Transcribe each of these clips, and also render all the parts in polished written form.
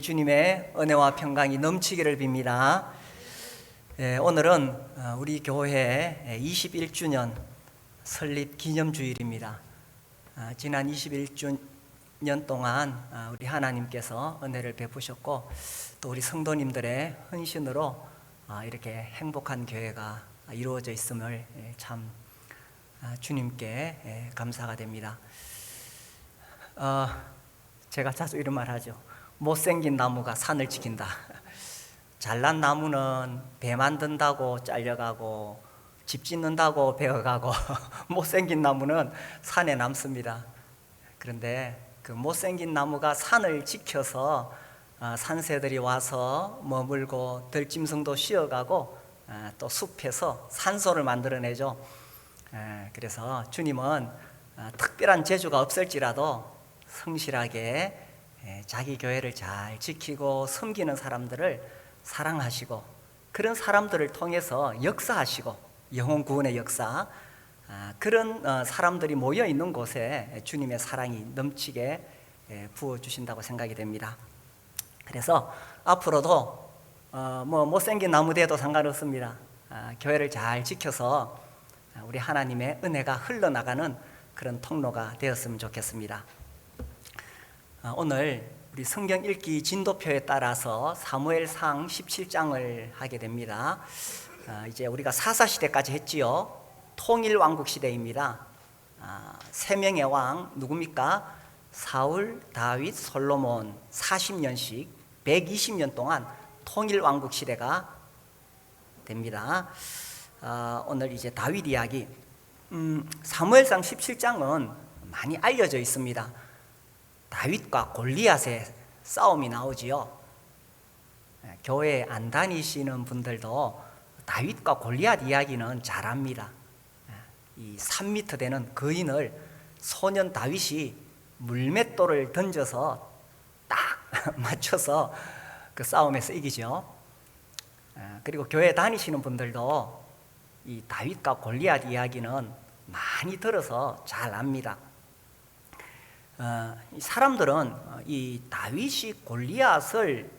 주님의 은혜와 평강이 넘치기를 빕니다. 오늘은 우리 교회 21주년 설립 기념주일입니다. 지난 21주년 동안 우리 하나님께서 은혜를 베푸셨고 또 우리 성도님들의 헌신으로 이렇게 행복한 교회가 이루어져 있음을 참 주님께 감사가 됩니다. 제가 자주 이런 말 하죠. 못생긴 나무가 산을 지킨다. 잘난 나무는 배 만든다고 잘려가고 집 짓는다고 베어가고 못생긴 나무는 산에 남습니다. 그런데 그 못생긴 나무가 산을 지켜서 산새들이 와서 머물고 들짐승도 쉬어가고 또 숲에서 산소를 만들어내죠. 그래서 주님은 특별한 재주가 없을지라도 성실하게 자기 교회를 잘 지키고 섬기는 사람들을 사랑하시고 그런 사람들을 통해서 역사하시고 영혼 구원의 역사, 그런 사람들이 모여 있는 곳에 주님의 사랑이 넘치게 부어주신다고 생각이 됩니다. 그래서 앞으로도 못생긴 나무 돼도 상관없습니다. 교회를 잘 지켜서 우리 하나님의 은혜가 흘러나가는 그런 통로가 되었으면 좋겠습니다. 오늘 우리 성경 읽기 진도표에 따라서 사무엘상 17장을 하게 됩니다. 이제 우리가 사사시대까지 했지요. 통일왕국 시대입니다. 세 명의 왕 누굽니까? 사울, 다윗, 솔로몬 40년씩 120년 동안 통일왕국 시대가 됩니다. 오늘 이제 다윗 이야기, 사무엘상 17장은 많이 알려져 있습니다. 다윗과 골리앗의 싸움이 나오지요. 교회 안 다니시는 분들도 다윗과 골리앗 이야기는 잘 압니다. 이 3m 되는 거인을 소년 다윗이 물맷돌을 던져서 딱 맞춰서 그 싸움에서 이기죠. 그리고 교회 다니시는 분들도 이 다윗과 골리앗 이야기는 많이 들어서 잘 압니다. 사람들은 이 다윗이 골리앗을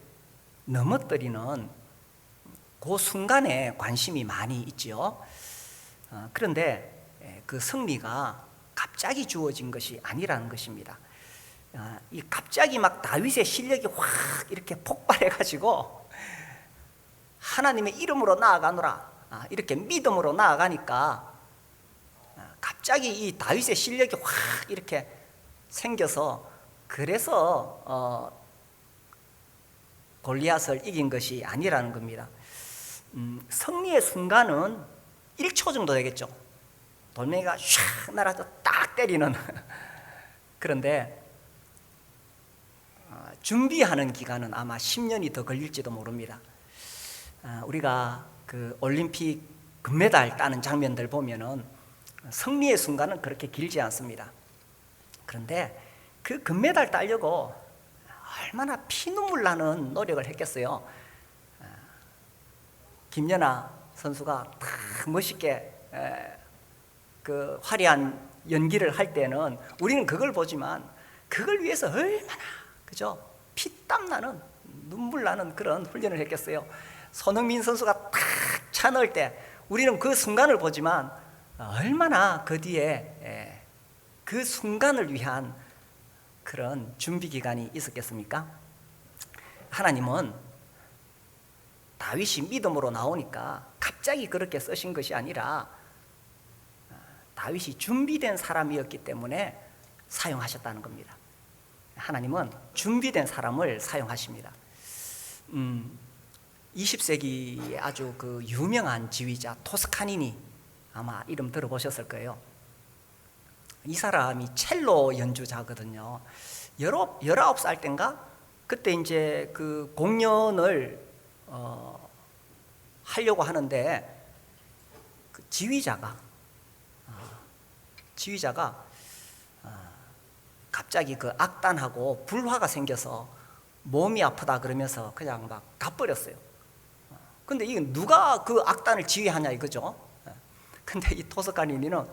넘어뜨리는 그 순간에 관심이 많이 있죠. 그런데 그 승리가 갑자기 주어진 것이 아니라는 것입니다. 이 갑자기 막 다윗의 실력이 확 이렇게 폭발해가지고 하나님의 이름으로 나아가노라 이렇게 믿음으로 나아가니까 갑자기 이 다윗의 실력이 확 이렇게 생겨서 그래서 골리앗을 이긴 것이 아니라는 겁니다. 승리의 순간은 1초 정도 되겠죠. 돌멩이가 샥 날아서 딱 때리는 그런데 준비하는 기간은 아마 10년이 더 걸릴지도 모릅니다. 우리가 그 올림픽 금메달 따는 장면들 보면은 승리의 순간은 그렇게 길지 않습니다. 그런데 그 금메달 따려고 얼마나 피눈물 나는 노력을 했겠어요. 김연아 선수가 딱 멋있게 그 화려한 연기를 할 때는 우리는 그걸 보지만 그걸 위해서 얼마나 그죠? 피땀 나는 눈물 나는 그런 훈련을 했겠어요. 손흥민 선수가 딱 차 넣을 때 우리는 그 순간을 보지만 얼마나 그 뒤에 그 순간을 위한 그런 준비 기간이 있었겠습니까? 하나님은 다윗이 믿음으로 나오니까 갑자기 그렇게 쓰신 것이 아니라 다윗이 준비된 사람이었기 때문에 사용하셨다는 겁니다. 하나님은 준비된 사람을 사용하십니다. 20세기에 아주 그 유명한 지휘자 토스카니니 아마 이름 들어보셨을 거예요. 이 사람이 첼로 연주자거든요. 19살 땐가? 그때 이제 그 공연을 하려고 하는데 그 지휘자가 갑자기 그 악단하고 불화가 생겨서 몸이 아프다 그러면서 그냥 막 가버렸어요. 근데 이게 누가 그 악단을 지휘하냐 이거죠. 근데 이 토스카니니는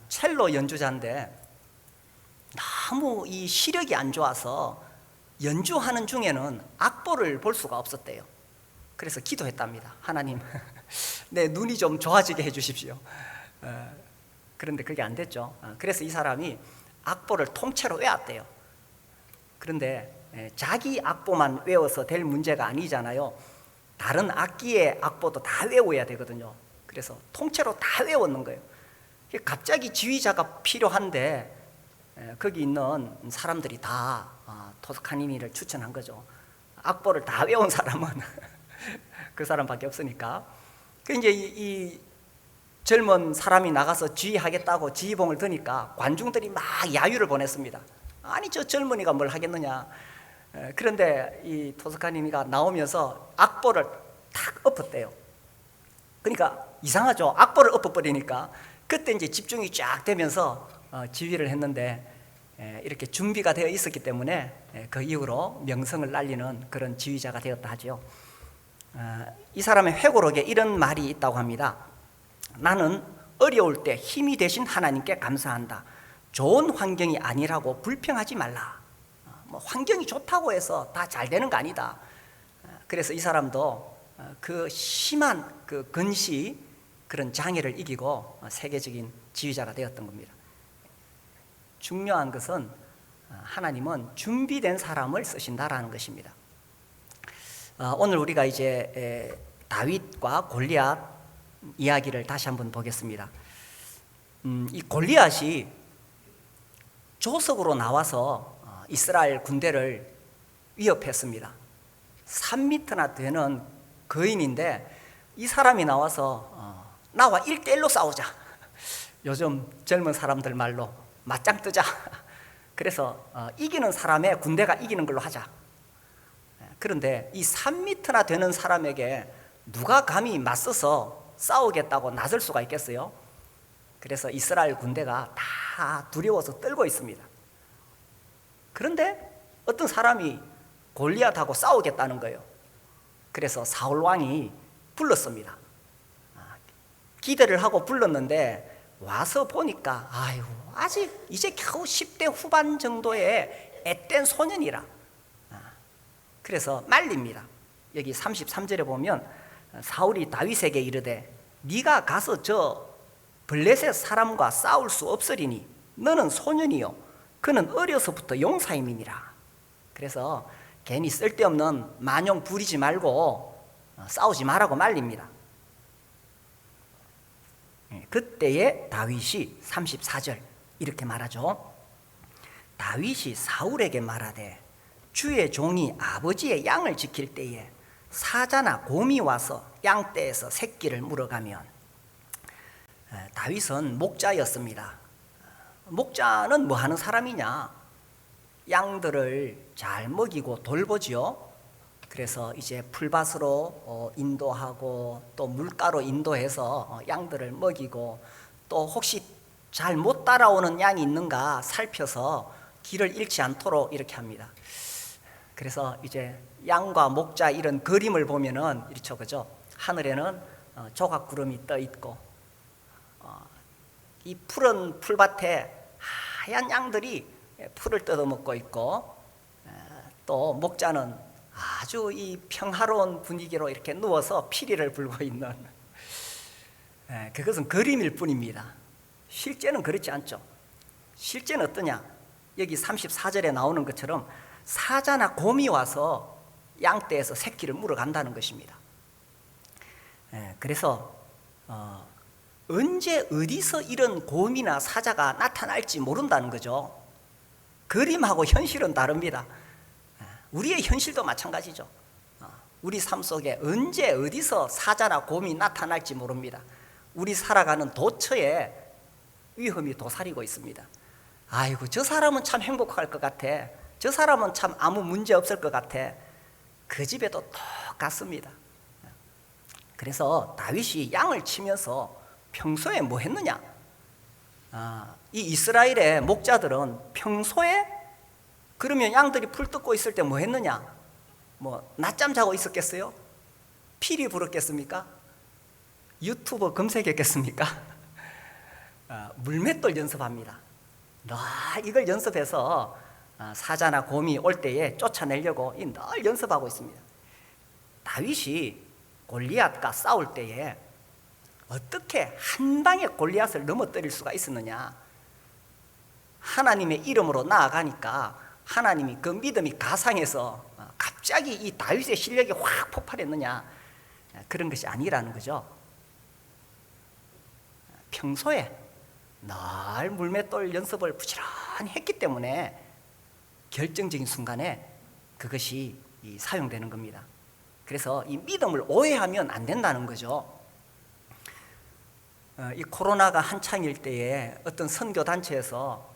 첼로 연주자인데 너무 이 시력이 안 좋아서 연주하는 중에는 악보를 볼 수가 없었대요. 그래서 기도했답니다. 하나님, 내 눈이 좀 좋아지게 해주십시오. 그런데 그게 안 됐죠. 그래서 이 사람이 악보를 통째로 외웠대요. 그런데 자기 악보만 외워서 될 문제가 아니잖아요. 다른 악기의 악보도 다 외워야 되거든요. 그래서 통째로 다 외웠는 거예요. 갑자기 지휘자가 필요한데 거기 있는 사람들이 다 토스카니니를 추천한 거죠. 악보를 다 외운 사람은 그 사람밖에 없으니까. 그 이제 이 젊은 사람이 나가서 지휘하겠다고 지휘봉을 드니까 관중들이 막 야유를 보냈습니다. 아니 저 젊은이가 뭘 하겠느냐. 그런데 이 토스카니니가 나오면서 악보를 탁 엎었대요. 그러니까 이상하죠. 악보를 엎어버리니까 그때 이제 집중이 쫙 되면서 지휘를 했는데 이렇게 준비가 되어 있었기 때문에 그 이후로 명성을 날리는 그런 지휘자가 되었다 하죠. 이 사람의 회고록에 이런 말이 있다고 합니다. 나는 어려울 때 힘이 되신 하나님께 감사한다. 좋은 환경이 아니라고 불평하지 말라. 뭐 환경이 좋다고 해서 다 잘 되는 거 아니다. 그래서 이 사람도 그 심한 그 근시 그런 장애를 이기고 세계적인 지휘자가 되었던 겁니다. 중요한 것은 하나님은 준비된 사람을 쓰신다라는 것입니다. 오늘 우리가 이제 다윗과 골리앗 이야기를 다시 한번 보겠습니다. 이 골리앗이 조석으로 나와서 이스라엘 군대를 위협했습니다. 3m나 되는 거인인데 이 사람이 나와서 나와 1대1로 싸우자. 요즘 젊은 사람들 말로 맞짱 뜨자. 그래서 이기는 사람의 군대가 이기는 걸로 하자. 그런데 이 3m나 되는 사람에게 누가 감히 맞서서 싸우겠다고 나설 수가 있겠어요? 그래서 이스라엘 군대가 다 두려워서 떨고 있습니다. 그런데 어떤 사람이 골리앗하고 싸우겠다는 거예요. 그래서 사울 왕이 불렀습니다. 기대를 하고 불렀는데 와서 보니까 아이고 아직 이제 겨우 10대 후반 정도의 앳된 소년이라. 그래서 말립니다. 여기 33절에 보면 사울이 다윗에게 이르되 네가 가서 저 블레셋 사람과 싸울 수 없으리니 너는 소년이요 그는 어려서부터 용사임이니라. 그래서 괜히 쓸데없는 만용 부리지 말고 싸우지 말라고 말립니다. 그때에 다윗이 34절 이렇게 말하죠. 다윗이 사울에게 말하되 주의 종이 아버지의 양을 지킬 때에 사자나 곰이 와서 양떼에서 새끼를 물어가면, 다윗은 목자였습니다. 목자는 뭐 하는 사람이냐? 양들을 잘 먹이고 돌보지요. 그래서 이제 풀밭으로 인도하고 또 물가로 인도해서 양들을 먹이고 또 혹시 잘 못 따라오는 양이 있는가 살펴서 길을 잃지 않도록 이렇게 합니다. 그래서 이제 양과 목자 이런 그림을 보면은 이렇죠, 그죠? 하늘에는 조각 구름이 떠 있고 이 푸른 풀밭에 하얀 양들이 풀을 뜯어먹고 있고 또 목자는 아주 이 평화로운 분위기로 이렇게 누워서 피리를 불고 있는, 그것은 그림일 뿐입니다. 실제는 그렇지 않죠. 실제는 어떠냐? 여기 34절에 나오는 것처럼 사자나 곰이 와서 양떼에서 새끼를 물어간다는 것입니다. 그래서 언제 어디서 이런 곰이나 사자가 나타날지 모른다는 거죠. 그림하고 현실은 다릅니다. 우리의 현실도 마찬가지죠. 우리 삶 속에 언제 어디서 사자나 곰이 나타날지 모릅니다. 우리 살아가는 도처에 위험이 도사리고 있습니다. 아이고 저 사람은 참 행복할 것 같아. 저 사람은 참 아무 문제 없을 것 같아. 그 집에도 똑같습니다. 그래서 다윗이 양을 치면서 평소에 뭐 했느냐? 이 이스라엘의 목자들은 평소에 그러면 양들이 풀 뜯고 있을 때 뭐 했느냐? 뭐 낮잠 자고 있었겠어요? 피리 불었겠습니까? 유튜브 검색했겠습니까? 물맷돌 연습합니다. 이걸 연습해서 사자나 곰이 올 때에 쫓아내려고 늘 연습하고 있습니다. 다윗이 골리앗과 싸울 때에 어떻게 한 방에 골리앗을 넘어뜨릴 수가 있었느냐? 하나님의 이름으로 나아가니까 하나님이 그 믿음이 가상해서 갑자기 이 다윗의 실력이 확 폭발했느냐? 그런 것이 아니라는 거죠. 평소에 늘 물맷돌 연습을 부지런히 했기 때문에 결정적인 순간에 그것이 사용되는 겁니다. 그래서 이 믿음을 오해하면 안 된다는 거죠. 이 코로나가 한창일 때에 어떤 선교단체에서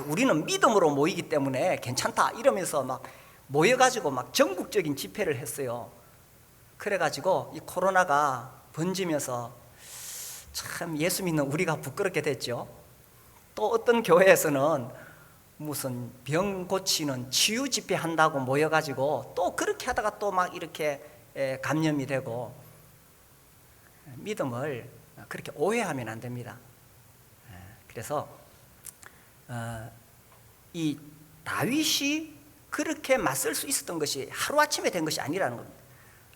우리는 믿음으로 모이기 때문에 괜찮다 이러면서 막 모여가지고 막 전국적인 집회를 했어요. 그래가지고 이 코로나가 번지면서 참 예수 믿는 우리가 부끄럽게 됐죠. 또 어떤 교회에서는 무슨 병 고치는 치유 집회 한다고 모여가지고 또 그렇게 하다가 또 막 이렇게 감염이 되고, 믿음을 그렇게 오해하면 안 됩니다. 그래서 이 다윗이 그렇게 맞설 수 있었던 것이 하루아침에 된 것이 아니라는 겁니다.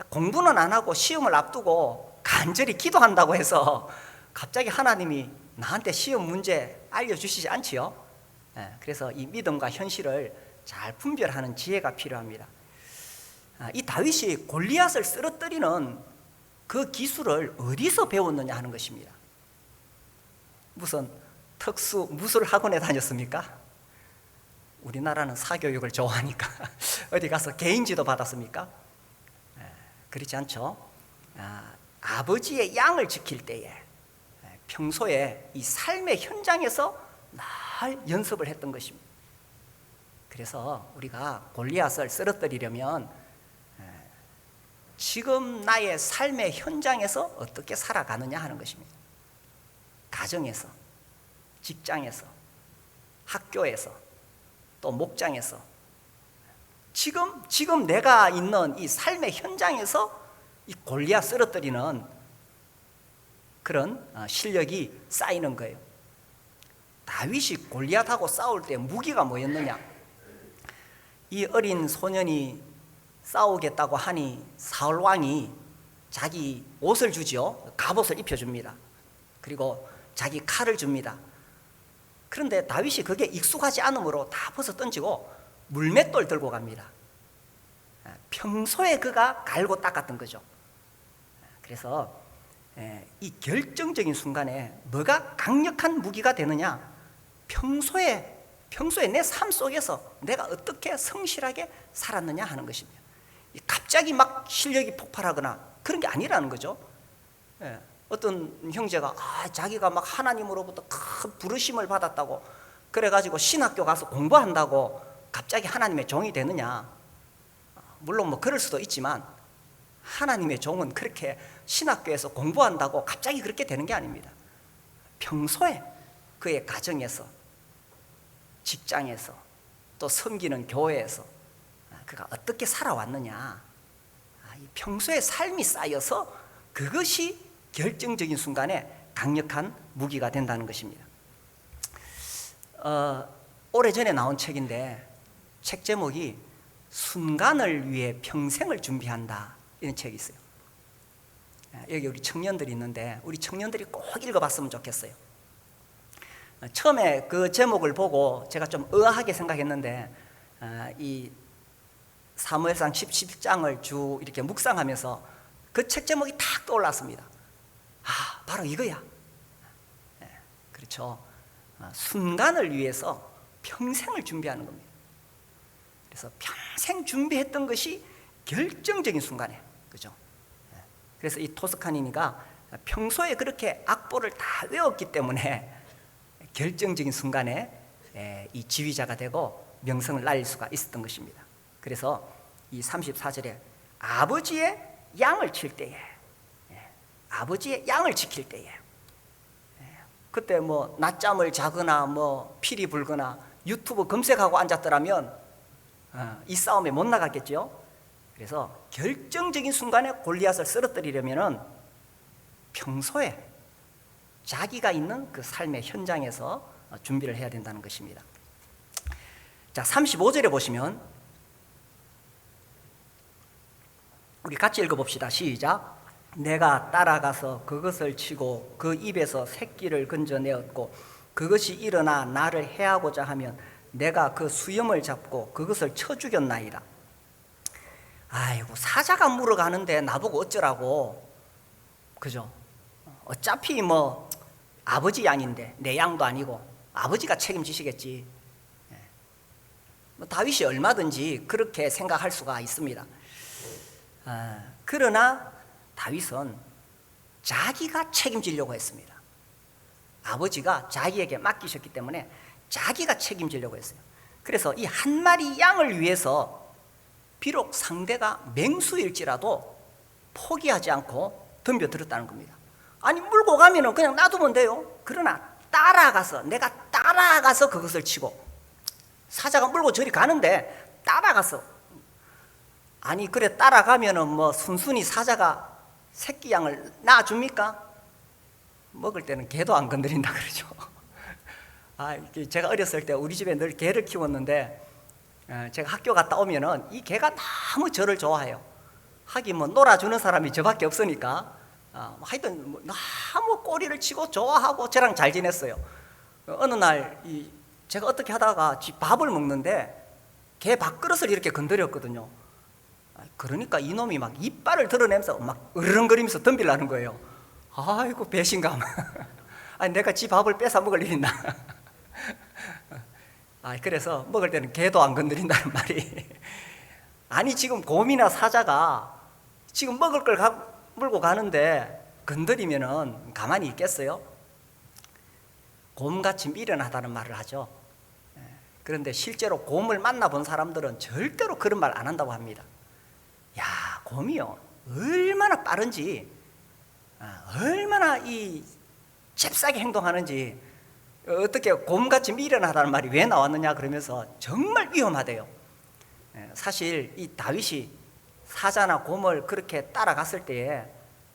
공부는 안 하고 시험을 앞두고 간절히 기도한다고 해서 갑자기 하나님이 나한테 시험 문제 알려주시지 않지요. 그래서 이 믿음과 현실을 잘 분별하는 지혜가 필요합니다. 이 다윗이 골리앗을 쓰러뜨리는 그 기술을 어디서 배웠느냐 하는 것입니다. 무슨 특수 무술 학원에 다녔습니까? 우리나라는 사교육을 좋아하니까 어디 가서 개인지도 받았습니까? 그렇지 않죠. 아버지의 양을 지킬 때에 평소에 이 삶의 현장에서 늘 연습을 했던 것입니다. 그래서 우리가 골리앗을 쓰러뜨리려면 지금 나의 삶의 현장에서 어떻게 살아가느냐 하는 것입니다. 가정에서, 직장에서, 학교에서, 또 목장에서, 지금 내가 있는 이 삶의 현장에서 이 골리앗 쓰러뜨리는 그런 실력이 쌓이는 거예요. 다윗이 골리앗하고 싸울 때 무기가 뭐였느냐? 이 어린 소년이 싸우겠다고 하니 사울 왕이 자기 옷을 주죠. 갑옷을 입혀줍니다. 그리고 자기 칼을 줍니다. 그런데 다윗이 그게 익숙하지 않으므로 다 벗어 던지고 물맷돌 들고 갑니다. 평소에 그가 갈고 닦았던 거죠. 그래서 이 결정적인 순간에 뭐가 강력한 무기가 되느냐? 평소에 내 삶 속에서 내가 어떻게 성실하게 살았느냐 하는 것입니다. 갑자기 막 실력이 폭발하거나 그런 게 아니라는 거죠. 어떤 형제가 자기가 막 하나님으로부터 큰 부르심을 받았다고 그래가지고 신학교 가서 공부한다고 갑자기 하나님의 종이 되느냐? 물론 뭐 그럴 수도 있지만 하나님의 종은 그렇게 신학교에서 공부한다고 갑자기 그렇게 되는 게 아닙니다. 평소에 그의 가정에서, 직장에서, 또 섬기는 교회에서 그가 어떻게 살아왔느냐, 평소에 삶이 쌓여서 그것이 결정적인 순간에 강력한 무기가 된다는 것입니다. 오래전에 나온 책인데 책 제목이 순간을 위해 평생을 준비한다, 이런 책이 있어요. 여기 우리 청년들이 있는데 우리 청년들이 꼭 읽어봤으면 좋겠어요. 처음에 그 제목을 보고 제가 좀 의아하게 생각했는데 이 사무엘상 17장을 쭉 이렇게 묵상하면서 그 책 제목이 탁 떠올랐습니다. 바로 이거야. 그렇죠. 순간을 위해서 평생을 준비하는 겁니다. 그래서 평생 준비했던 것이 결정적인 순간에, 그죠? 그래서 이 토스카니니가 평소에 그렇게 악보를 다 외웠기 때문에 결정적인 순간에 이 지휘자가 되고 명성을 날릴 수가 있었던 것입니다. 그래서 이 34절에 아버지의 양을 칠 때에, 아버지의 양을 지킬 때에, 그때 뭐 낮잠을 자거나 뭐 필이 불거나 유튜브 검색하고 앉았더라면 이 싸움에 못 나갔겠죠. 그래서 결정적인 순간에 골리앗을 쓰러뜨리려면은 평소에 자기가 있는 그 삶의 현장에서 준비를 해야 된다는 것입니다. 자, 35절에 보시면 우리 같이 읽어봅시다. 시작. 내가 따라가서 그것을 치고 그 입에서 새끼를 건져내었고 그것이 일어나 나를 해하고자 하면 내가 그 수염을 잡고 그것을 쳐 죽였나이다. 아이고, 사자가 물어가는데 나보고 어쩌라고. 그죠? 어차피 뭐 아버지 양인데 내 양도 아니고 아버지가 책임지시겠지. 뭐 다윗이 얼마든지 그렇게 생각할 수가 있습니다. 그러나 다윗은 자기가 책임지려고 했습니다. 아버지가 자기에게 맡기셨기 때문에 자기가 책임지려고 했어요. 그래서 이 한 마리 양을 위해서 비록 상대가 맹수일지라도 포기하지 않고 덤벼들었다는 겁니다. 아니, 물고 가면은 그냥 놔두면 돼요. 그러나 내가 따라가서 그것을 치고, 사자가 물고 저리 가는데 따라가서, 아니 그래 따라가면은 뭐 순순히 사자가 새끼 양을 낳아줍니까? 먹을 때는 개도 안 건드린다 그러죠. 제가 어렸을 때 우리 집에 늘 개를 키웠는데, 제가 학교 갔다 오면은 이 개가 너무 저를 좋아해요. 하긴 뭐 놀아주는 사람이 저밖에 없으니까, 하여튼 뭐 너무 꼬리를 치고 좋아하고 저랑 잘 지냈어요. 어느 날 제가 어떻게 하다가 밥을 먹는데 개 밥그릇을 이렇게 건드렸거든요. 그러니까 이놈이 막 이빨을 드러내면서 막 으르렁거리면서 덤비려는 거예요. 아이고, 배신감. 아니, 내가 지 밥을 뺏어 먹을 일 있나. 그래서 먹을 때는 개도 안 건드린다는 말이. 아니, 지금 곰이나 사자가 지금 먹을 걸 물고 가는데 건드리면은 가만히 있겠어요? 곰같이 미련하다는 말을 하죠. 그런데 실제로 곰을 만나본 사람들은 절대로 그런 말 안 한다고 합니다. 야, 곰이요, 얼마나 빠른지, 얼마나 이 잽싸게 행동하는지, 어떻게 곰같이 미련하다는 말이 왜 나왔느냐 그러면서 정말 위험하대요. 사실 이 다윗이 사자나 곰을 그렇게 따라갔을 때에,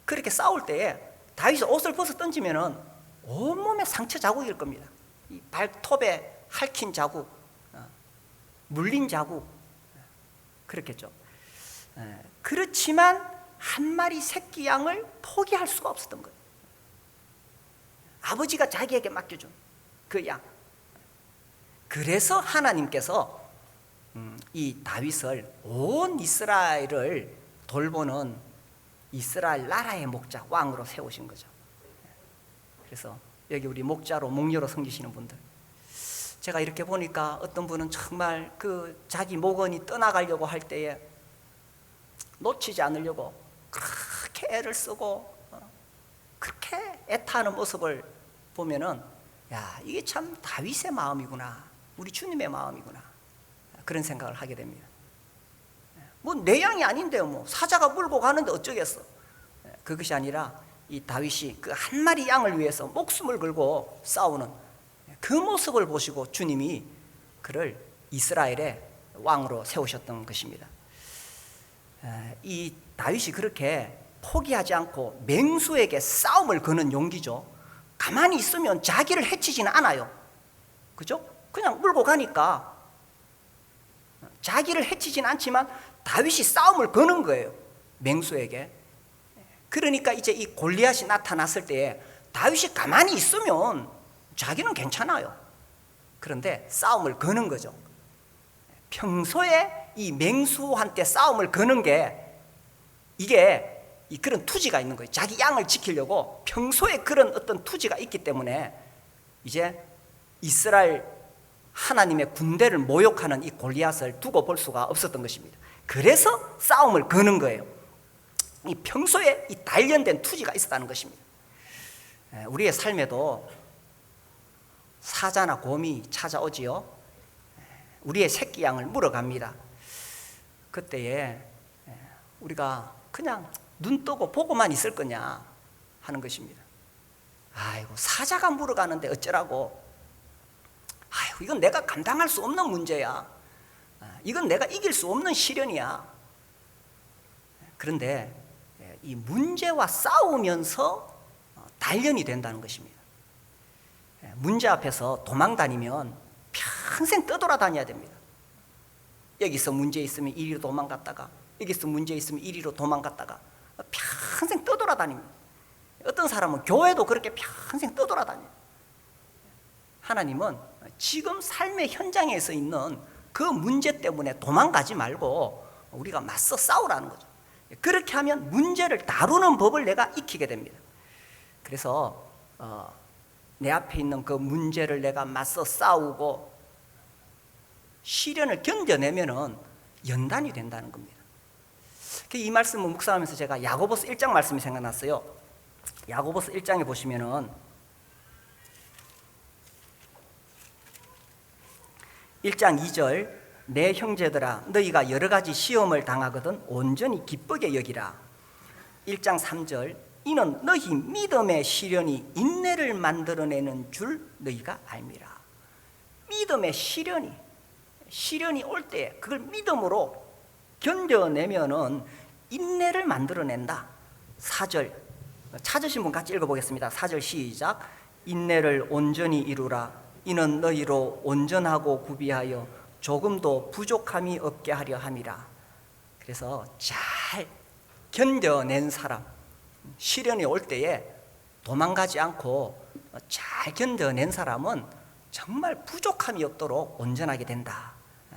그렇게 싸울 때에 다윗이 옷을 벗어 던지면은 온몸에 상처 자국일 겁니다. 이 발톱에 핥힌 자국, 물린 자국, 그렇겠죠. 그렇지만 한 마리 새끼 양을 포기할 수가 없었던 거예요. 아버지가 자기에게 맡겨준 그 양. 그래서 하나님께서 이 다윗을 온 이스라엘을 돌보는 이스라엘 나라의 목자, 왕으로 세우신 거죠. 그래서 여기 우리 목자로, 목녀로 섬기시는 분들, 제가 이렇게 보니까 어떤 분은 정말 그 자기 목원이 떠나가려고 할 때에 놓치지 않으려고 그렇게 애를 쓰고 그렇게 애타는 모습을 보면은, 야, 이게 참 다윗의 마음이구나, 우리 주님의 마음이구나, 그런 생각을 하게 됩니다. 뭐 내 양이 아닌데요, 뭐 사자가 물고 가는데 어쩌겠어. 그것이 아니라 이 다윗이 그 한 마리 양을 위해서 목숨을 걸고 싸우는 그 모습을 보시고 주님이 그를 이스라엘의 왕으로 세우셨던 것입니다. 이 다윗이 그렇게 포기하지 않고 맹수에게 싸움을 거는 용기죠. 가만히 있으면 자기를 해치지는 않아요. 그죠? 그냥 물고 가니까 자기를 해치지는 않지만 다윗이 싸움을 거는 거예요, 맹수에게. 그러니까 이제 이 골리앗이 나타났을 때에 다윗이 가만히 있으면 자기는 괜찮아요. 그런데 싸움을 거는 거죠. 평소에 이 맹수한테 싸움을 거는 게, 이게 그런 투지가 있는 거예요. 자기 양을 지키려고 평소에 그런 어떤 투지가 있기 때문에 이제 이스라엘 하나님의 군대를 모욕하는 이 골리앗을 두고 볼 수가 없었던 것입니다. 그래서 싸움을 거는 거예요. 이 평소에 이 단련된 투지가 있었다는 것입니다. 우리의 삶에도 사자나 곰이 찾아오지요. 우리의 새끼 양을 물어갑니다. 그때에 우리가 그냥 눈 뜨고 보고만 있을 거냐 하는 것입니다. 아이고, 사자가 물어가는데 어쩌라고. 아이고, 이건 내가 감당할 수 없는 문제야. 이건 내가 이길 수 없는 시련이야. 그런데 이 문제와 싸우면서 단련이 된다는 것입니다. 문제 앞에서 도망 다니면 평생 떠돌아다녀야 됩니다. 여기서 문제 있으면 이리로 도망갔다가, 여기서 문제 있으면 이리로 도망갔다가 평생 떠돌아다닙니다. 어떤 사람은 교회도 그렇게 평생 떠돌아다녀요. 하나님은 지금 삶의 현장에서 있는 그 문제 때문에 도망가지 말고 우리가 맞서 싸우라는 거죠. 그렇게 하면 문제를 다루는 법을 내가 익히게 됩니다. 그래서 내 앞에 있는 그 문제를 내가 맞서 싸우고 시련을 견뎌내면은 연단이 된다는 겁니다. 이 말씀을 묵상하면서 제가 야고보서 1장 말씀이 생각났어요. 야고보서 1장에 보시면은 1장 2절, 내 형제들아 너희가 여러 가지 시험을 당하거든 온전히 기쁘게 여기라. 1장 3절, 이는 너희 믿음의 시련이 인내를 만들어내는 줄 너희가 알미라. 믿음의 시련이 올 때 그걸 믿음으로 견뎌내면은 인내를 만들어낸다. 4절, 찾으신 분 같이 읽어보겠습니다. 4절 시작. 인내를 온전히 이루라. 이는 너희로 온전하고 구비하여 조금도 부족함이 없게 하려 함이라. 그래서 잘 견뎌낸 사람, 시련이 올 때에 도망가지 않고 잘 견뎌낸 사람은 정말 부족함이 없도록 온전하게 된다.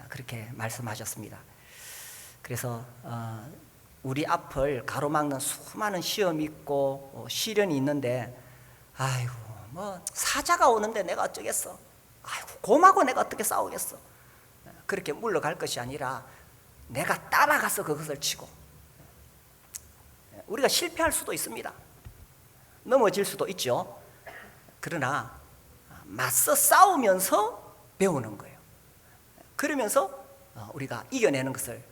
그렇게 말씀하셨습니다. 그래서 우리 앞을 가로막는 수많은 시험이 있고 시련이 있는데, 아이고 뭐 사자가 오는데 내가 어쩌겠어, 아이고 곰하고 내가 어떻게 싸우겠어, 그렇게 물러갈 것이 아니라 내가 따라가서 그것을 치고, 우리가 실패할 수도 있습니다. 넘어질 수도 있죠. 그러나 맞서 싸우면서 배우는 거예요. 그러면서 우리가 이겨내는 것을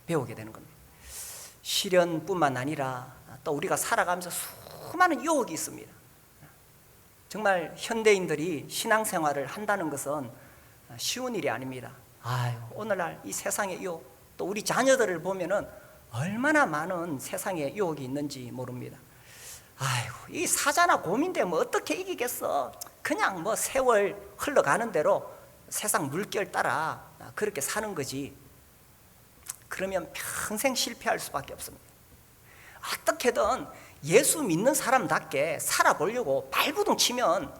배우게 되는 겁니다. 시련뿐만 아니라 또 우리가 살아가면서 수많은 유혹이 있습니다. 정말 현대인들이 신앙생활을 한다는 것은 쉬운 일이 아닙니다. 오늘날 이 세상의 유혹, 또 우리 자녀들을 보면은 얼마나 많은 세상의 유혹이 있는지 모릅니다. 이 사자나 곰인데 뭐 어떻게 이기겠어, 그냥 뭐 세월 흘러가는 대로 세상 물결 따라 그렇게 사는 거지. 그러면 평생 실패할 수밖에 없습니다. 어떻게든 예수 믿는 사람답게 살아보려고 발부둥 치면,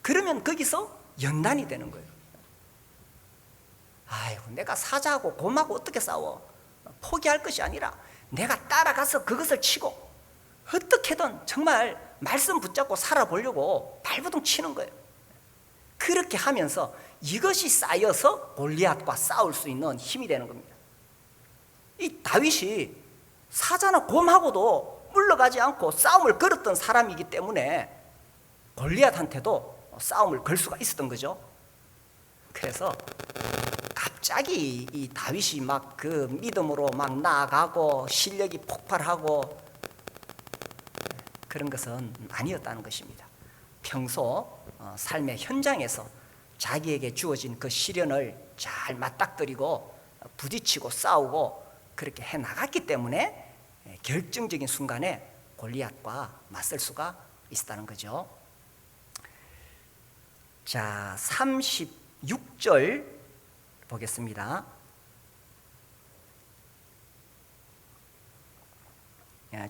그러면 거기서 연단이 되는 거예요. 내가 사자하고 곰하고 어떻게 싸워? 포기할 것이 아니라 내가 따라가서 그것을 치고 어떻게든 정말 말씀 붙잡고 살아보려고 발부둥 치는 거예요. 그렇게 하면서 이것이 쌓여서 골리앗과 싸울 수 있는 힘이 되는 겁니다. 이 다윗이 사자나 곰하고도 물러가지 않고 싸움을 걸었던 사람이기 때문에 골리앗한테도 싸움을 걸 수가 있었던 거죠. 그래서 갑자기 이 다윗이 막 그 믿음으로 막 나아가고 실력이 폭발하고 그런 것은 아니었다는 것입니다. 평소 삶의 현장에서 자기에게 주어진 그 시련을 잘 맞닥뜨리고 부딪히고 싸우고 그렇게 해나갔기 때문에 결정적인 순간에 골리앗과 맞설 수가 있었다는 거죠. 자, 36절 보겠습니다.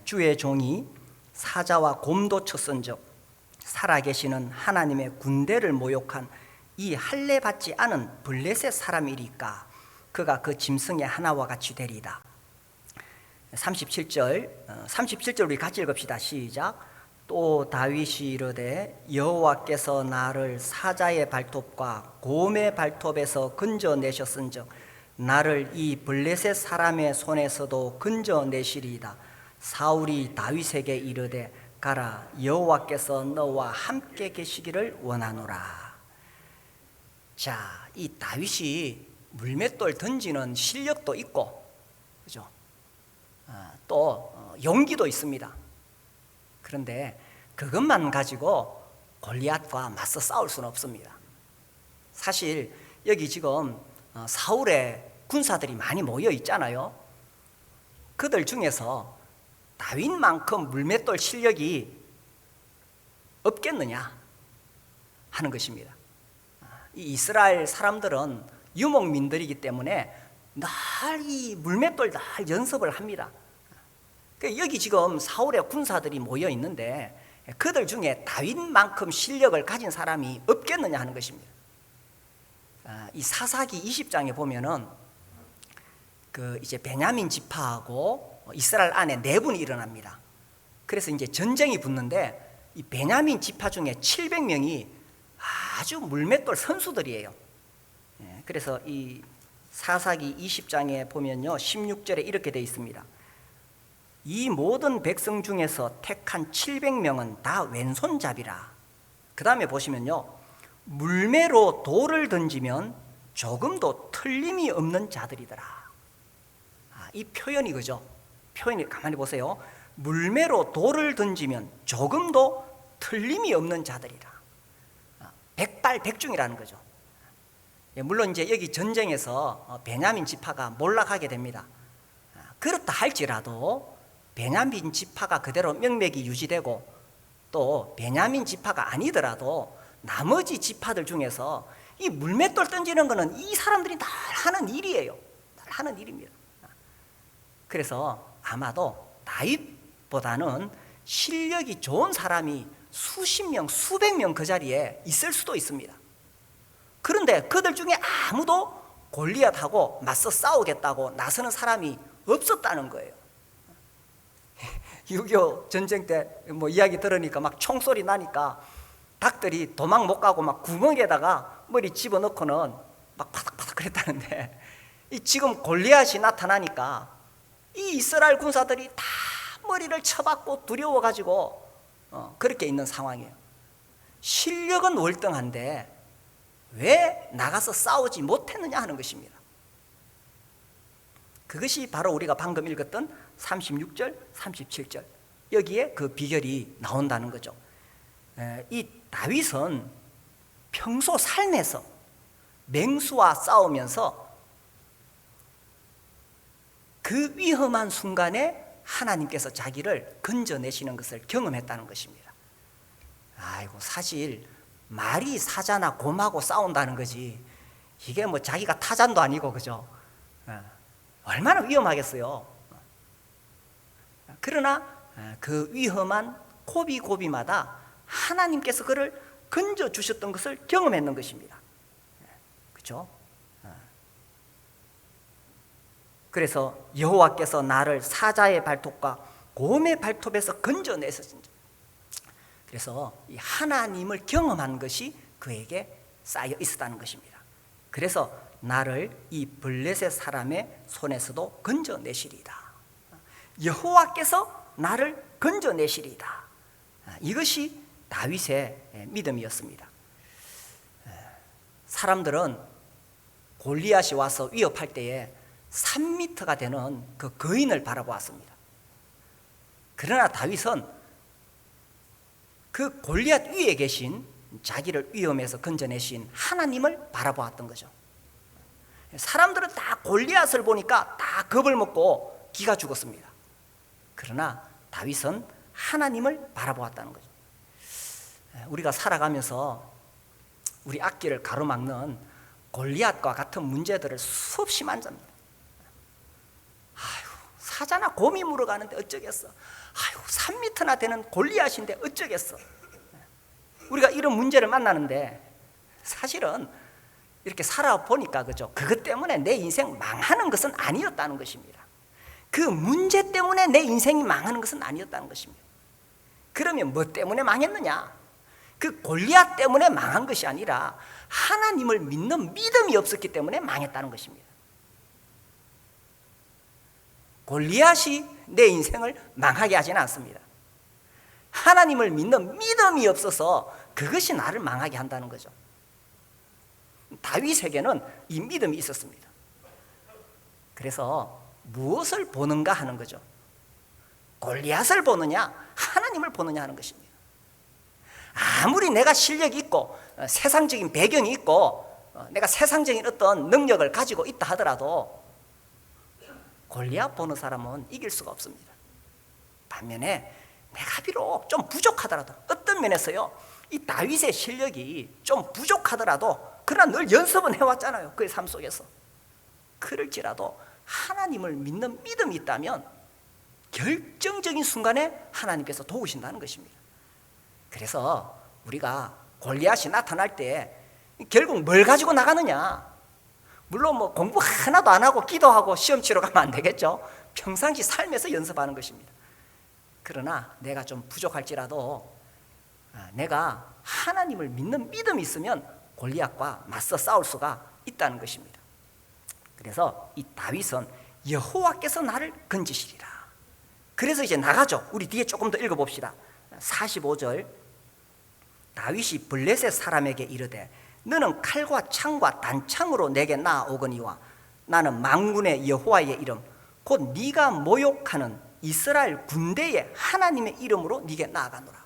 주의 종이 사자와 곰도 쳤은즉 살아계시는 하나님의 군대를 모욕한 이 할례 받지 않은 블레셋 사람이리까 그가 그 짐승의 하나와 같이 되리이다. 37절 우리 같이 읽읍시다. 시작. 또 다윗이 이르되 여호와께서 나를 사자의 발톱과 곰의 발톱에서 건져내셨은즉 나를 이 블레셋 사람의 손에서도 건져내시리이다. 사울이 다윗에게 이르되 가라, 여호와께서 너와 함께 계시기를 원하노라. 자, 이 다윗이 물맷돌 던지는 실력도 있고, 그죠? 또 용기도 있습니다. 그런데 그것만 가지고 골리앗과 맞서 싸울 수는 없습니다. 사실 여기 지금 사울의 군사들이 많이 모여 있잖아요. 그들 중에서 다윗만큼 물맷돌 실력이 없겠느냐 하는 것입니다. 이 이스라엘 사람들은 유목민들이기 때문에 늘 이 물맷돌 날 연습을 합니다. 여기 지금 사울의 군사들이 모여 있는데 그들 중에 다윗만큼 실력을 가진 사람이 없겠느냐 하는 것입니다. 이 사사기 20장에 보면은 이제 베냐민 지파하고 이스라엘 안에 내분이 일어납니다. 그래서 이제 전쟁이 붙는데 이 베냐민 지파 중에 700명이 아주 물맷돌 선수들이에요. 그래서 이 사사기 20장에 보면요 16절에 이렇게 되어 있습니다. 이 모든 백성 중에서 택한 700명은 다 왼손잡이라. 그 다음에 보시면요 물매로 돌을 던지면 조금도 틀림이 없는 자들이더라. 이 표현이 그죠? 표현이 가만히 보세요. 물매로 돌을 던지면 조금도 틀림이 없는 자들이라. 백발백중이라는 거죠. 물론 이제 여기 전쟁에서 베냐민 지파가 몰락하게 됩니다. 그렇다 할지라도 베냐민 지파가 그대로 명맥이 유지되고 또 베냐민 지파가 아니더라도 나머지 지파들 중에서 이 물맷돌 던지는 거는 이 사람들이 날 하는 일이에요. 날 하는 일입니다. 그래서 아마도 다윗보다는 실력이 좋은 사람이 수십 명, 수백 명 그 자리에 있을 수도 있습니다. 그런데 그들 중에 아무도 골리앗하고 맞서 싸우겠다고 나서는 사람이 없었다는 거예요. 6.25 전쟁 때 뭐 이야기 들으니까 막 총소리 나니까 닭들이 도망 못 가고 막 구멍에다가 머리 집어넣고는 막 바닥바닥 그랬다는데 지금 골리앗이 나타나니까 이 이스라엘 군사들이 다 머리를 쳐박고 두려워가지고 그렇게 있는 상황이에요. 실력은 월등한데 왜 나가서 싸우지 못했느냐 하는 것입니다. 그것이 바로 우리가 방금 읽었던 36절, 37절 여기에 그 비결이 나온다는 거죠. 이 다윗은 평소 삶에서 맹수와 싸우면서 그 위험한 순간에 하나님께서 자기를 건져내시는 것을 경험했다는 것입니다. 아이고 사실 말이 사자나 곰하고 싸운다는 거지 이게 뭐 자기가 타잔도 아니고 그죠? 얼마나 위험하겠어요. 그러나 그 위험한 고비고비마다 하나님께서 그를 건져주셨던 것을 경험했는 것입니다. 그렇죠? 그래서 여호와께서 나를 사자의 발톱과 곰의 발톱에서 건져내셨습니다. 그래서 이 하나님을 경험한 것이 그에게 쌓여 있었다는 것입니다. 그래서 나를 이 블레셋 사람의 손에서도 건져내시리이다. 여호와께서 나를 건져내시리이다. 이것이 다윗의 믿음이었습니다. 사람들은 골리앗이 와서 위협할 때에 3미터가 되는 그 거인을 바라보았습니다. 그러나 다윗은 그 골리앗 위에 계신 자기를 위험에서 건져내신 하나님을 바라보았던 거죠. 사람들은 다 골리앗을 보니까 다 겁을 먹고 기가 죽었습니다. 그러나 다윗은 하나님을 바라보았다는 거죠. 우리가 살아가면서 우리 앞길을 가로막는 골리앗과 같은 문제들을 수없이 만납니다. 아유, 사자나 곰이 물어가는데 어쩌겠어. 아유, 3미터나 되는 골리앗인데 어쩌겠어. 우리가 이런 문제를 만나는데 사실은 이렇게 살아보니까 그죠? 그것 때문에 내 인생 망하는 것은 아니었다는 것입니다. 그 문제 때문에 내 인생이 망하는 것은 아니었다는 것입니다. 그러면 뭐 때문에 망했느냐? 그 골리앗 때문에 망한 것이 아니라 하나님을 믿는 믿음이 없었기 때문에 망했다는 것입니다. 골리앗이 내 인생을 망하게 하지는 않습니다. 하나님을 믿는 믿음이 없어서 그것이 나를 망하게 한다는 거죠. 다윗에게는 이 믿음이 있었습니다. 그래서 무엇을 보는가 하는 거죠. 골리앗을 보느냐 하나님을 보느냐 하는 것입니다. 아무리 내가 실력이 있고 세상적인 배경이 있고 내가 세상적인 어떤 능력을 가지고 있다 하더라도 골리앗 보는 사람은 이길 수가 없습니다. 반면에 내가 비록 좀 부족하더라도 어떤 면에서요 이 다윗의 실력이 좀 부족하더라도 그러나 늘 연습은 해왔잖아요. 그의 삶 속에서. 그럴지라도 하나님을 믿는 믿음이 있다면 결정적인 순간에 하나님께서 도우신다는 것입니다. 그래서 우리가 골리앗이 나타날 때 결국 뭘 가지고 나가느냐? 물론 뭐 공부 하나도 안 하고 기도하고 시험 치러 가면 안 되겠죠. 평상시 삶에서 연습하는 것입니다. 그러나 내가 좀 부족할지라도 내가 하나님을 믿는 믿음이 있으면 골리앗과 맞서 싸울 수가 있다는 것입니다. 그래서 이 다윗은 여호와께서 나를 건지시리라. 그래서 이제 나가죠. 우리 뒤에 조금 더 읽어봅시다. 45절, 다윗이 블레셋 사람에게 이르되 너는 칼과 창과 단창으로 내게 나아오거니와 나는 만군의 여호와의 이름 곧 네가 모욕하는 이스라엘 군대의 하나님의 이름으로 네게 나아가노라.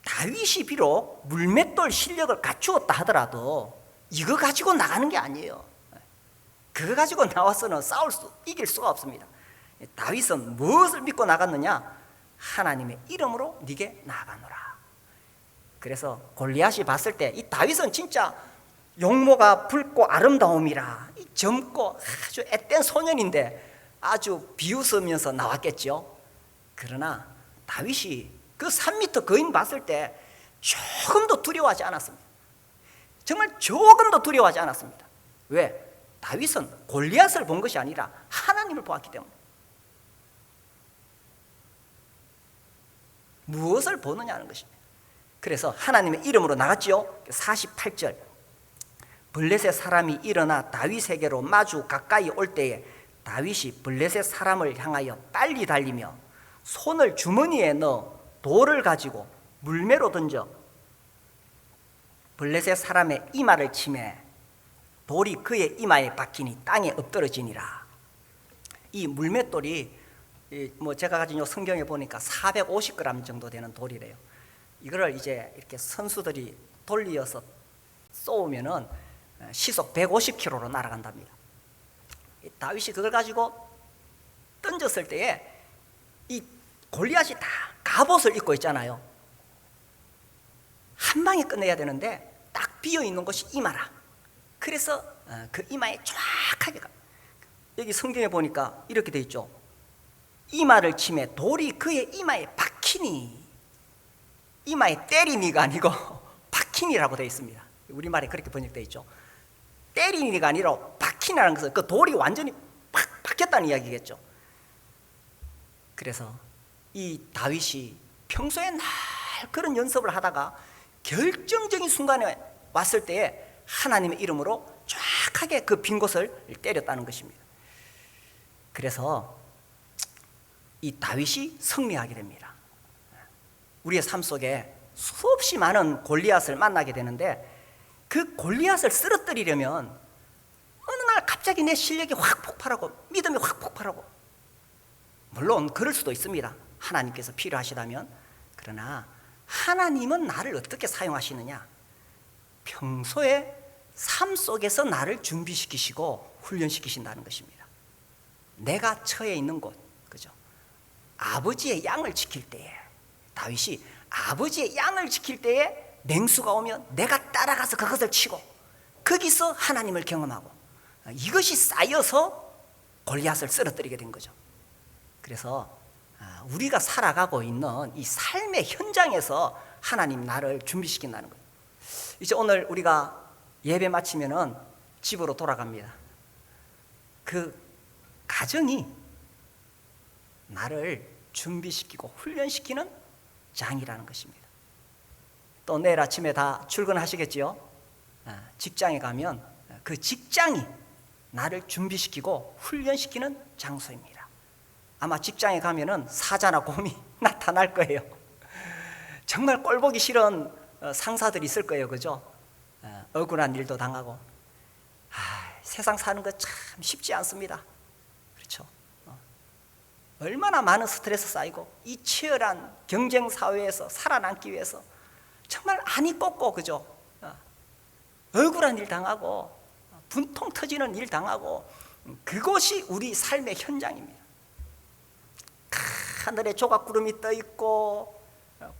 다윗이 비록 물맷돌 실력을 갖추었다 하더라도 이거 가지고 나가는 게 아니에요. 그거 가지고 나와서는 이길 수가 없습니다. 다윗은 무엇을 믿고 나갔느냐? 하나님의 이름으로 네게 나아가노라. 그래서 골리앗이 봤을 때 이 다윗은 진짜 용모가 붉고 아름다움이라 젊고 아주 앳된 소년인데 아주 비웃으면서 나왔겠죠. 그러나 다윗이 그 3m 거인 봤을 때 조금도 두려워하지 않았습니다. 정말 조금도 두려워하지 않았습니다. 왜? 다윗은 골리앗을 본 것이 아니라 하나님을 보았기 때문에. 무엇을 보느냐는 것입니다. 그래서 하나님의 이름으로 나갔지요. 48절, 블레셋 사람이 일어나 다윗에게로 마주 가까이 올 때에 다윗이 블레셋 사람을 향하여 빨리 달리며 손을 주머니에 넣어 돌을 가지고 물매로 던져 블레셋 사람의 이마를 치매 돌이 그의 이마에 박히니 땅에 엎드러지니라. 이 물맷돌이 제가 가진 요 성경에 보니까 450g 정도 되는 돌이래요. 이거를 이제 이렇게 선수들이 돌리어서 쏘면은 시속 150km로 날아간답니다. 다윗이 그걸 가지고 던졌을 때에 이 골리앗이 다 갑옷을 입고 있잖아요. 한 방에 끝내야 되는데 딱 비어 있는 곳이 이마라. 그래서 그 이마에 정확하게 여기 성경에 보니까 이렇게 돼 있죠. 이마를 치매 돌이 그의 이마에 박히니, 이마에 때리니가 아니고 박히니라고 되어 있습니다. 우리말에 그렇게 번역되어 있죠. 때리니가 아니라 박히니라는 것은 그 돌이 완전히 팍 박혔다는 이야기겠죠. 그래서 이 다윗이 평소에 날 그런 연습을 하다가 결정적인 순간에 왔을 때에 하나님의 이름으로 정확하게 그 빈 곳을 때렸다는 것입니다. 그래서 이 다윗이 승리하게 됩니다. 우리의 삶 속에 수없이 많은 골리앗을 만나게 되는데 그 골리앗을 쓰러뜨리려면 어느 날 갑자기 내 실력이 확 폭발하고 믿음이 확 폭발하고, 물론 그럴 수도 있습니다. 하나님께서 필요하시다면. 그러나 하나님은 나를 어떻게 사용하시느냐? 평소에 삶 속에서 나를 준비시키시고 훈련시키신다는 것입니다. 내가 처해 있는 곳, 그죠? 아버지의 양을 지킬 때에, 다윗이 아버지의 양을 지킬 때에 맹수가 오면 내가 따라가서 그것을 치고 거기서 하나님을 경험하고, 이것이 쌓여서 골리앗을 쓰러뜨리게 된 거죠. 그래서 우리가 살아가고 있는 이 삶의 현장에서 하나님 나를 준비시킨다는 거예요. 이제 오늘 우리가 예배 마치면은 집으로 돌아갑니다. 그 가정이 나를 준비시키고 훈련시키는 장이라는 것입니다. 또 내일 아침에 다 출근하시겠지요? 직장에 가면 그 직장이 나를 준비시키고 훈련시키는 장소입니다. 아마 직장에 가면은 사자나 곰이 나타날 거예요. 정말 꼴보기 싫은 상사들이 있을 거예요, 그죠? 억울한 일도 당하고. 세상 사는 거 참 쉽지 않습니다. 그렇죠? 얼마나 많은 스트레스 쌓이고 이 치열한 경쟁 사회에서 살아남기 위해서 정말 안이 꽂고, 그죠? 억울한 일 당하고 분통 터지는 일 당하고, 그것이 우리 삶의 현장입니다. 하늘에 조각구름이 떠 있고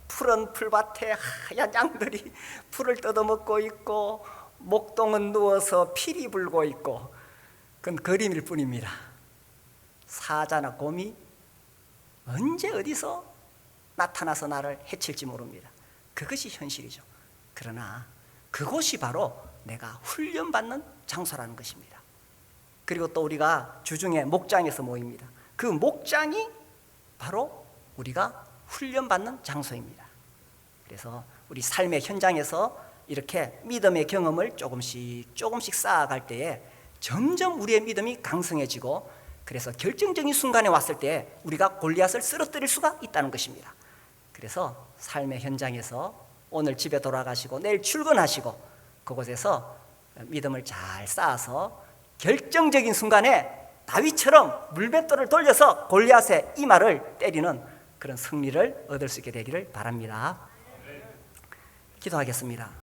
푸른 풀밭에 하얀 양들이 풀을 뜯어먹고 있고 목동은 누워서 피리 불고 있고 그건 그림일 뿐입니다. 사자나 곰이 언제 어디서 나타나서 나를 해칠지 모릅니다. 그것이 현실이죠. 그러나 그곳이 바로 내가 훈련받는 장소라는 것입니다. 그리고 또 우리가 주중에 목장에서 모입니다. 그 목장이 바로 우리가 훈련받는 장소입니다. 그래서 우리 삶의 현장에서 이렇게 믿음의 경험을 조금씩 쌓아갈 때에 점점 우리의 믿음이 강성해지고, 그래서 결정적인 순간에 왔을 때 우리가 골리앗을 쓰러뜨릴 수가 있다는 것입니다. 그래서 삶의 현장에서 오늘 집에 돌아가시고 내일 출근하시고 그곳에서 믿음을 잘 쌓아서 결정적인 순간에 다윗처럼 물맷돌을 돌려서 골리앗의 이마를 때리는 그런 승리를 얻을 수 있게 되기를 바랍니다. 기도하겠습니다.